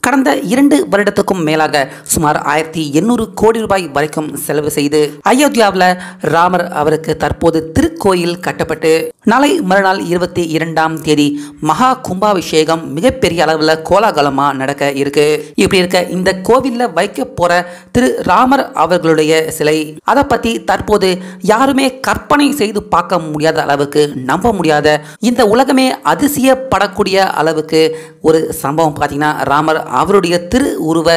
கடந்த 2 வருடத்துக்கும் மேலாக சுமார் 1800 கோடி ரூபாய் வரைக்கும் செலவு செய்து அயோத்தியாவில் ராமர் அவருக்கு தற்போது திருக்கோயில் கட்டப்பட்டு நாளை மறுநாள் 22ஆம் தேதி மகா கும்பாபிஷேகம் மிகப்பெரிய அளவில் கோலாகலமாக நடக்க இருக்கு. இப்படி இருக்க இந்த கோவிலில் வைக்க போற திரு ராமர் அவர்களுடைய சிலை அதை பத்தி தற்போது யாருமே கற்பனை செய்து பார்க்க முடியாத அளவுக்கு, நம்ப முடியாத, இந்த உலகமே அதிசயப்படக்கூடிய அளவுக்கு ஒரு சம்பவம் பார்த்தீங்கன்னா ராமர் அவருடைய திரு உருவ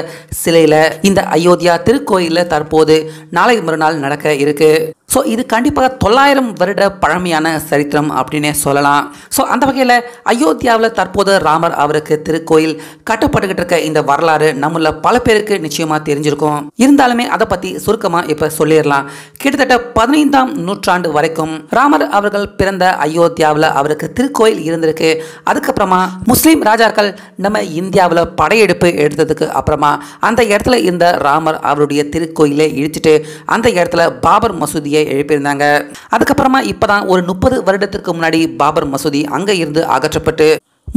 சிலையில இந்த அயோத்தியா திருக்கோயிலில் தற்போது நாளை மறுநாள் நடக்க இருக்கு. ஸோ இது கண்டிப்பாக 900 வருட பழமையான சரித்திரம் அப்படின்னே சொல்லலாம். ஸோ அந்த வகையில் அயோத்தியாவில் தற்போது ராமர் அவருக்கு திருக்கோயில் கட்டப்பட்டுக்கிட்டு இருக்க இந்த வரலாறு நம்மள பல பேருக்கு நிச்சயமாக தெரிஞ்சிருக்கும். இருந்தாலுமே அதை பற்றி சுருக்கமாக இப்போ சொல்லிடலாம். கிட்டத்தட்ட 15ஆம் நூற்றாண்டு வரைக்கும் ராமர் அவர்கள் பிறந்த அயோத்தியாவில் அவருக்கு திருக்கோயில் இருந்திருக்கு. அதுக்கப்புறமா முஸ்லீம் ராஜாக்கள் நம்ம இந்தியாவில் படையெடுப்பு எடுத்ததுக்கு அப்புறமா அந்த இடத்துல இருந்த ராமர் அவருடைய திருக்கோயிலை இழுத்துட்டு அந்த இடத்துல பாபர் மசூதியை எழுப்பியிருந்தாங்க. அதுக்கப்புறமா இப்பதான் ஒரு 30 வருடத்திற்கு முன்னாடி பாபர் மசூதி அங்க இருந்து அகற்றப்பட்டு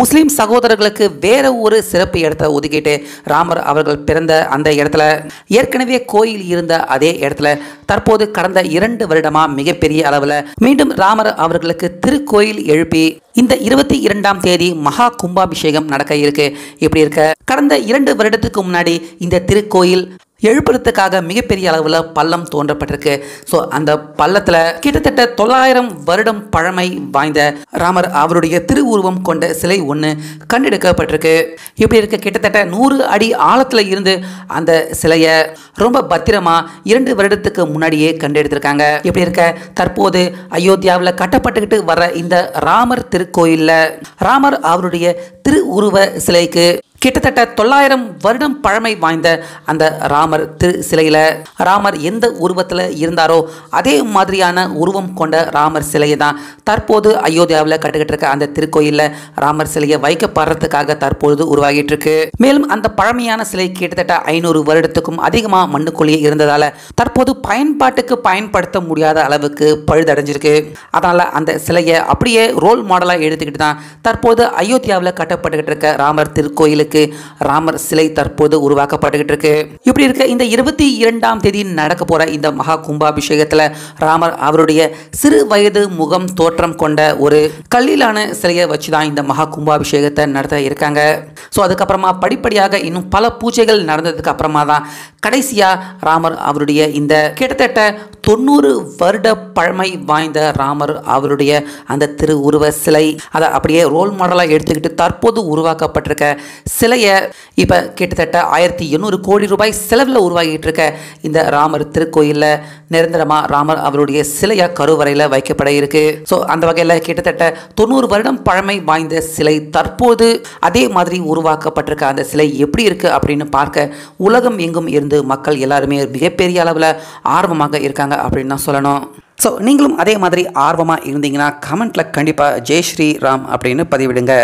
முஸ்லீம் சகோதரர்களுக்கு வேற ஒரு சிறப்பு இடத்தை ஒதுக்கிட்டு ராமர் அவர்கள் பிறந்த அந்த இடத்துல ஏற்கனவே கோயில் இருந்த அதே இடத்துல தற்போது கடந்த 2 வருடமா மிகப்பெரிய அளவில் மீண்டும் ராமர் அவர்களுக்கு திருக்கோயில் எழுப்பி இந்த 22ஆம் தேதி மகா கும்பாபிஷேகம் நடக்க இருக்கு. இப்படி இருக்க கடந்த 2 வருடத்துக்கு முன்னாடி இந்த திருக்கோயில் எழுப்புறதுக்காக மிகப்பெரிய அளவில் பள்ளம் தோன்றப்பட்டிருக்கு. ஸோ அந்த பள்ளத்தில் கிட்டத்தட்ட 900 வருடம் பழமை வாய்ந்த ராமர் அவருடைய திருவுருவம் கொண்ட சிலை ஒன்று கண்டெடுக்கப்பட்டிருக்கு. இப்படி இருக்க கிட்டத்தட்ட 100 அடி ஆழத்தில் இருந்து அந்த சிலையை ரொம்ப பத்திரமா 2 வருடத்துக்கு முன்னாடியே கண்டெடுத்திருக்காங்க. இப்படி இருக்க தற்போது அயோத்தியாவில் கட்டப்பட்டுக்கிட்டு வர இந்த ராமர் திருக்கோயிலில் ராமர் அவருடைய திருவுருவ சிலைக்கு கிட்டத்தட்ட 900 வருடம் பழமை வாய்ந்த அந்த ராமர் திரு சிலையில ராமர் எந்த உருவத்தில் இருந்தாரோ அதே மாதிரியான உருவம் கொண்ட ராமர் சிலையை தான் தற்போது அயோத்தியாவில் கட்டுக்கிட்டு இருக்க அந்த திருக்கோயிலில் ராமர் சிலையை வைக்கப்படுறதுக்காக தற்போது உருவாகிட்டு இருக்கு. மேலும் அந்த பழமையான சிலை கிட்டத்தட்ட 500 வருடத்துக்கும் அதிகமாக மண்ணுக்குள்ளேயே இருந்ததால தற்போது பயன்பாட்டுக்கு பயன்படுத்த முடியாத அளவுக்கு பழுதடைஞ்சிருக்கு. அதனால அந்த சிலையை அப்படியே ரோல் மாடலாக எடுத்துக்கிட்டு தான் தற்போது அயோத்தியாவில் கட்டப்பட்டுக்கிட்டு இருக்க ராமர் திருக்கோயிலுக்கு ராமர் சிலை தற்போது உருவாக்கப்பட்டுக்கிட்டு இருக்கு. இப்படி இருக்க இந்த 22ஆம் தேதி நடக்க போற இந்த மகா கும்பாபிஷேகத்தில் ராமர் அவருடைய சிறு வயது முகம் தோற்றம் கொண்ட ஒரு கல்லிலான சிலையை வச்சுதான் இந்த மகா கும்பாபிஷேகத்தை நடத்த இருக்காங்க. ஸோ அதுக்கப்புறமா படிப்படியாக இன்னும் பல பூஜைகள் நடந்ததுக்கு அப்புறமா தான் கடைசியா ராமர் அவருடைய இந்த கிட்டத்தட்ட 90 வருட பழமை வாய்ந்த ராமர் அவருடைய அந்த திரு உருவ சிலை அதை அப்படியே ரோல் மாடலாக எடுத்துக்கிட்டு தற்போது உருவாக்கப்பட்டிருக்க சிலையை இப்போ கிட்டத்தட்ட 1800 கோடி ரூபாய் செலவில் உருவாகிட்டு இருக்க இந்த ராமர் திருக்கோயிலில் நிரந்தரமாக ராமர் அவருடைய சிலையா கருவறையில் வைக்கப்பட இருக்கு. ஸோ அந்த வகையில் கிட்டத்தட்ட 90 வருடம் பழமை வாய்ந்த சிலை தற்போது அதே மாதிரி உருவாக்கப்பட்டிருக்க அந்த சிலை எப்படி இருக்கு அப்படின்னு பார்க்க உலகம் எங்கும் இருந்து மக்கள் எல்லாருமே மிகப்பெரிய அளவில் ஆர்வமாக இருக்காங்க அப்படின்னு தான் சொல்லணும். ஸோ நீங்களும் அதே மாதிரி ஆர்வமாக இருந்தீங்கன்னா கமெண்ட்ல கண்டிப்பாக ஜெய் ஸ்ரீ ராம் அப்படின்னு பதிவிடுங்க.